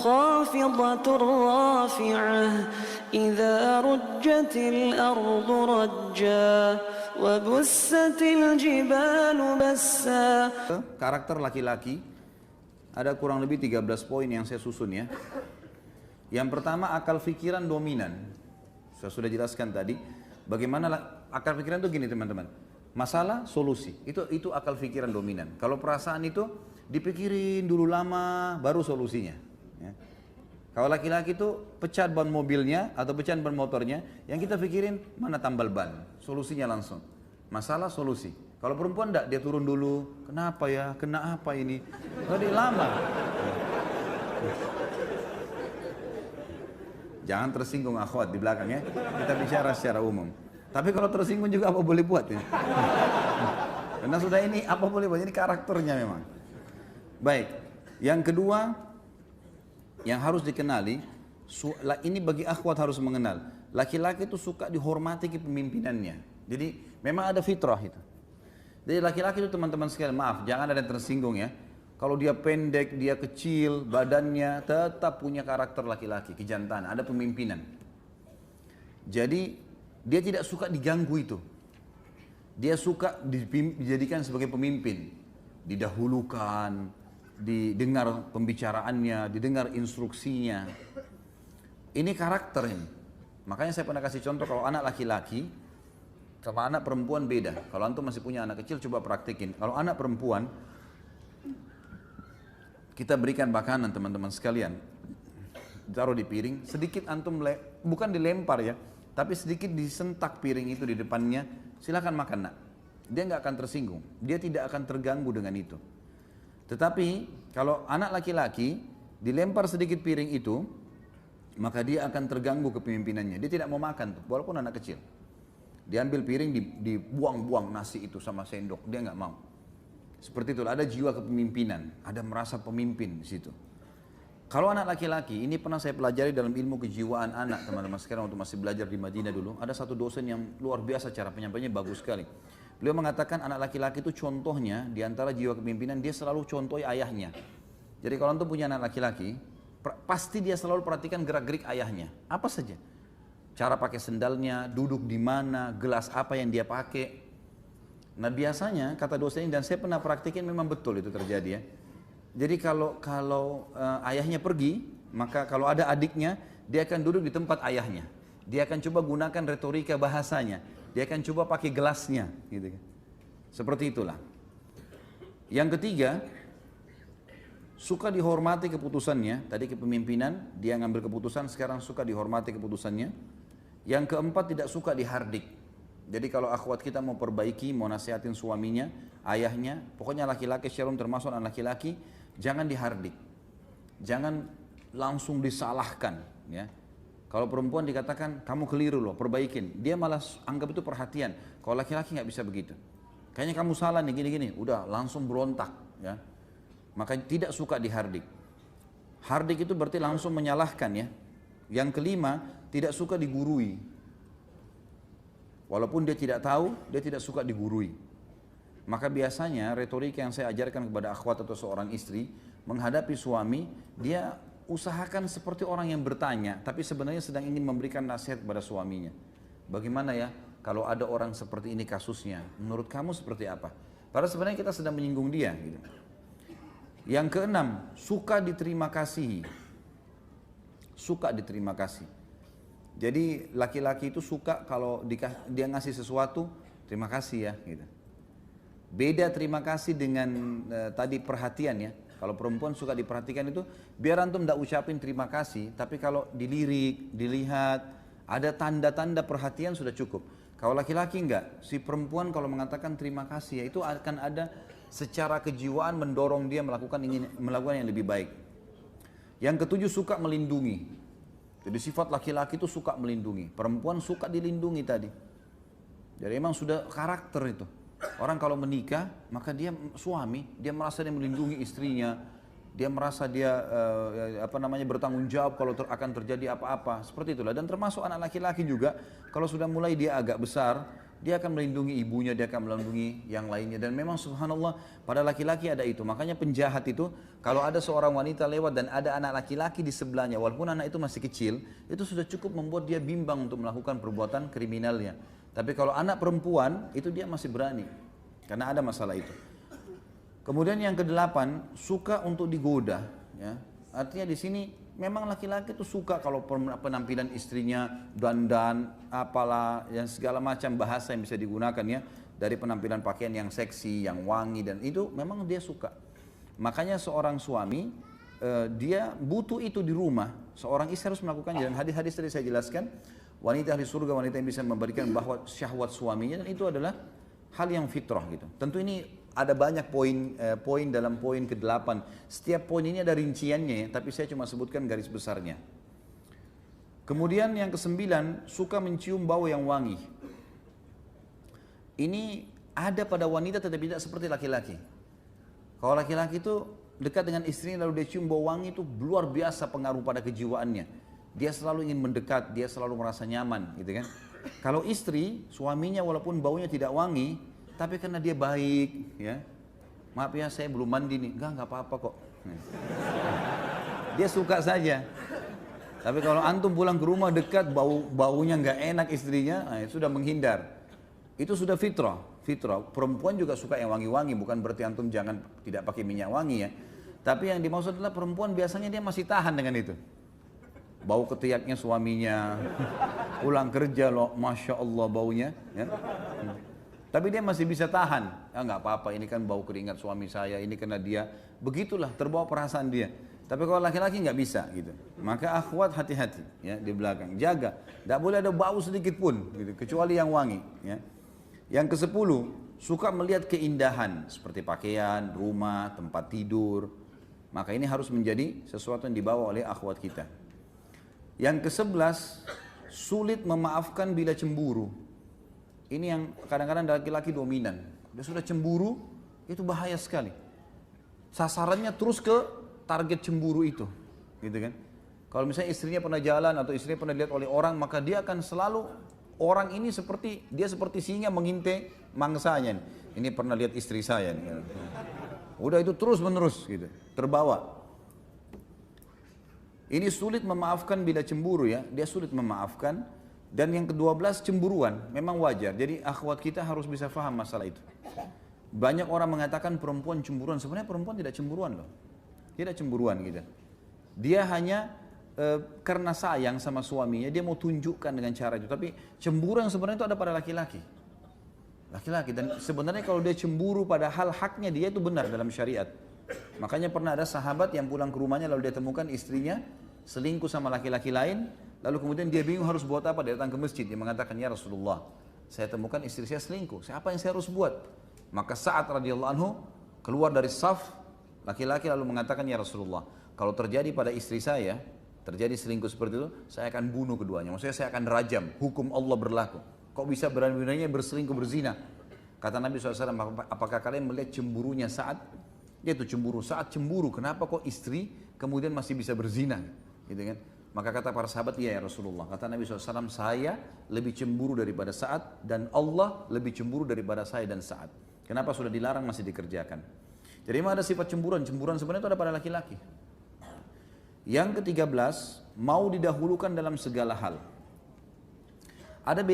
خافضة رافعة إذا رجت الأرض رجا وبست الجبال بسا. Karakter laki-laki ada kurang lebih 13 poin yang saya susun ya. Yang pertama, akal pikiran dominan. Saya sudah jelaskan tadi bagaimana akal pikiran itu. Gini teman-teman, masalah solusi itu akal pikiran dominan. Kalau perasaan itu dipikirin dulu lama baru solusinya ya. Kalau laki-laki itu pecah ban mobilnya atau pecah ban motornya, yang kita pikirin mana tambal ban, solusinya langsung. Masalah solusi. Kalau perempuan enggak, dia turun dulu, kenapa ya, kena apa ini, jadi lama. Jangan tersinggung akhwat di belakang ya, kita bicara secara umum. Tapi kalau tersinggung juga apa boleh buat ya. Karena sudah ini apa boleh buat, ini karakternya memang. Baik, yang kedua yang harus dikenali, ini bagi akhwat harus mengenal, laki-laki itu suka dihormati kepemimpinannya. Jadi memang ada fitrah itu. Jadi laki-laki itu teman-teman sekalian, maaf jangan ada yang tersinggung ya. Kalau dia pendek, dia kecil, badannya tetap punya karakter laki-laki, kejantanan, ada pemimpinan. Jadi dia tidak suka diganggu itu. Dia suka dijadikan sebagai pemimpin, didahulukan, didengar pembicaraannya, didengar instruksinya. Ini karakter ini. Makanya saya pernah kasih contoh, kalau anak laki-laki sama anak perempuan beda. Kalau antum masih punya anak kecil, coba praktikin. Kalau anak perempuan, kita berikan makanan teman-teman sekalian, taruh di piring, sedikit antum bukan dilempar ya, tapi sedikit disentak piring itu di depannya, silakan makan nak. Dia nggak akan tersinggung, dia tidak akan terganggu dengan itu. Tetapi kalau anak laki-laki dilempar sedikit piring itu, maka dia akan terganggu kepemimpinannya. Dia tidak mau makan tuh, walaupun anak kecil. Diambil piring, dibuang-buang nasi itu sama sendok, dia nggak mau. Seperti itu, ada jiwa kepemimpinan, ada merasa pemimpin di situ. Kalau anak laki-laki, ini pernah saya pelajari dalam ilmu kejiwaan anak, teman-teman sekarang waktu masih belajar di Madinah dulu, ada satu dosen yang luar biasa, cara penyampaiannya bagus sekali. Beliau mengatakan anak laki-laki itu contohnya, di antara jiwa kepemimpinan, dia selalu contohi ayahnya. Jadi kalau antum punya anak laki-laki, pasti dia selalu perhatikan gerak-gerik ayahnya, apa saja. Cara pakai sendalnya, duduk di mana, gelas apa yang dia pakai. Nah biasanya kata dosen ini, dan saya pernah praktikin, memang betul itu terjadi ya. Jadi kalau ayahnya pergi, maka kalau ada adiknya, dia akan duduk di tempat ayahnya. Dia akan coba gunakan retorika bahasanya. Dia akan coba pakai gelasnya, gitu. Seperti itulah. Yang ketiga, suka dihormati keputusannya. Tadi kepemimpinan, dia ngambil keputusan, sekarang suka dihormati keputusannya. Yang keempat, tidak suka dihardik. Jadi kalau akhwat kita mau perbaiki, mau nasihatin suaminya, ayahnya, pokoknya laki-laki secara umum termasuk anak laki-laki, jangan dihardik. Jangan langsung disalahkan, ya. Kalau perempuan dikatakan, kamu keliru loh, perbaikin. Dia malah anggap itu perhatian. Kalau laki-laki nggak bisa begitu. Kayaknya kamu salah nih, gini-gini. Udah, langsung berontak. Ya. Maka tidak suka dihardik. Hardik itu berarti langsung menyalahkan ya. Yang kelima, tidak suka digurui. Walaupun dia tidak tahu, dia tidak suka digurui. Maka biasanya retorika yang saya ajarkan kepada akhwat atau seorang istri, menghadapi suami, dia usahakan seperti orang yang bertanya, tapi sebenarnya sedang ingin memberikan nasihat kepada suaminya. Bagaimana ya kalau ada orang seperti ini kasusnya, menurut kamu seperti apa? Padahal sebenarnya kita sedang menyinggung dia. Gitu. Yang keenam, suka diterima kasih. Suka diterima kasih. Jadi laki-laki itu suka kalau dia ngasih sesuatu, terima kasih ya. Gitu. Beda terima kasih dengan tadi perhatian ya. Kalau perempuan suka diperhatikan itu, biar antum tidak ucapin terima kasih, tapi kalau dilirik, dilihat, ada tanda-tanda perhatian sudah cukup. Kalau laki-laki enggak, si perempuan kalau mengatakan terima kasih, ya itu akan ada secara kejiwaan mendorong dia melakukan yang lebih baik. Yang ketujuh, suka melindungi. Jadi sifat laki-laki itu suka melindungi, perempuan suka dilindungi tadi. Jadi memang sudah karakter itu. Orang kalau menikah, maka dia suami, dia merasa dia melindungi istrinya, dia merasa dia bertanggung jawab kalau akan terjadi apa-apa, seperti itulah. Dan termasuk anak laki-laki juga, kalau sudah mulai dia agak besar, dia akan melindungi ibunya, dia akan melindungi yang lainnya. Dan memang subhanallah pada laki-laki ada itu. Makanya penjahat itu kalau ada seorang wanita lewat dan ada anak laki-laki di sebelahnya, walaupun anak itu masih kecil, itu sudah cukup membuat dia bimbang untuk melakukan perbuatan kriminalnya. Tapi kalau anak perempuan itu dia masih berani karena ada masalah itu. Kemudian yang kedelapan, suka untuk digoda. Ya. Artinya di sini memang laki-laki itu suka kalau penampilan istrinya dandan, apalah, yang segala macam bahasa yang bisa digunakan ya. Dari penampilan pakaian yang seksi, yang wangi, dan itu memang dia suka. Makanya seorang suami, dia butuh itu di rumah. Seorang istri harus melakukannya. Dan hadis-hadis tadi saya jelaskan, wanita ahli surga, wanita yang bisa memberikan bahwa syahwat suaminya, dan itu adalah hal yang fitrah gitu. Tentu ini ada banyak poin dalam poin ke-8. Setiap poin ini ada rinciannya ya, tapi saya cuma sebutkan garis besarnya. Kemudian yang ke-9, suka mencium bau yang wangi. Ini ada pada wanita tetapi tidak seperti laki-laki. Kalau laki-laki itu dekat dengan istrinya lalu dia cium bau wangi, itu luar biasa pengaruh pada kejiwaannya. Dia selalu ingin mendekat, dia selalu merasa nyaman gitu kan. Kalau istri, suaminya walaupun baunya tidak wangi, tapi karena dia baik, ya, maaf ya saya belum mandi nih, enggak apa-apa kok. Dia suka saja. Tapi kalau antum pulang ke rumah dekat baunya nggak enak istrinya, sudah menghindar. Itu sudah fitrah. Perempuan juga suka yang wangi-wangi, bukan berarti antum jangan tidak pakai minyak wangi ya. Tapi yang dimaksud adalah perempuan biasanya dia masih tahan dengan itu. Bau ketiaknya suaminya, pulang kerja loh, masya Allah baunya. Ya. Tapi dia masih bisa tahan. Nggak apa-apa, ini kan bau keringat suami saya, ini karena dia. Begitulah, terbawa perasaan dia. Tapi kalau laki-laki nggak bisa gitu. Maka akhwat hati-hati ya di belakang. Jaga, nggak boleh ada bau sedikit pun, gitu, kecuali yang wangi. Ya. Yang ke-10, suka melihat keindahan seperti pakaian, rumah, tempat tidur. Maka ini harus menjadi sesuatu yang dibawa oleh akhwat kita. Yang ke-11, sulit memaafkan bila cemburu. Ini yang kadang-kadang laki-laki dominan. Dia sudah cemburu, itu bahaya sekali. Sasarannya terus ke target cemburu itu, gitu kan? Kalau misalnya istrinya pernah jalan atau istrinya pernah dilihat oleh orang, maka dia akan selalu orang ini seperti singa mengintai mangsanya. Ini pernah lihat istri saya nih. Udah itu terus menerus gitu, terbawa. Ini sulit memaafkan bila cemburu ya, dia sulit memaafkan. Dan yang ke-12 cemburuan, memang wajar. Jadi akhwat kita harus bisa faham masalah itu. Banyak orang mengatakan perempuan cemburuan, sebenarnya perempuan tidak cemburuan loh. Tidak cemburuan gitu. Dia hanya karena sayang sama suaminya, dia mau tunjukkan dengan cara itu. Tapi cemburu yang sebenarnya itu ada pada laki-laki. Laki-laki, dan sebenarnya kalau dia cemburu pada hal haknya dia itu benar dalam syariat. Makanya pernah ada sahabat yang pulang ke rumahnya lalu dia temukan istrinya selingkuh sama laki-laki lain. Lalu kemudian dia bingung harus buat apa, dia datang ke masjid, dia mengatakan, ya Rasulullah, saya temukan istri saya selingkuh, apa yang saya harus buat? Maka Sa'ad radhiyallahu anhu keluar dari saf laki-laki lalu mengatakan, ya Rasulullah, kalau terjadi pada istri saya, terjadi selingkuh seperti itu, saya akan bunuh keduanya, maksudnya saya akan rajam, hukum Allah berlaku. Kok bisa berani-beraninya berselingkuh berzina? Kata Nabi SAW, apakah kalian melihat cemburunya Sa'ad? Dia itu cemburu, Sa'ad cemburu, kenapa kok istri kemudian masih bisa berzina? Gitu kan? Maka kata para sahabat, iya ya Rasulullah. Kata Nabi SAW, saya lebih cemburu daripada Sa'ad dan Allah lebih cemburu daripada saya dan Sa'ad. Kenapa sudah dilarang masih dikerjakan? Jadi memang ada sifat cemburuan. Cemburuan sebenarnya itu ada pada laki-laki. Yang ke-13, mau didahulukan dalam segala hal. Ada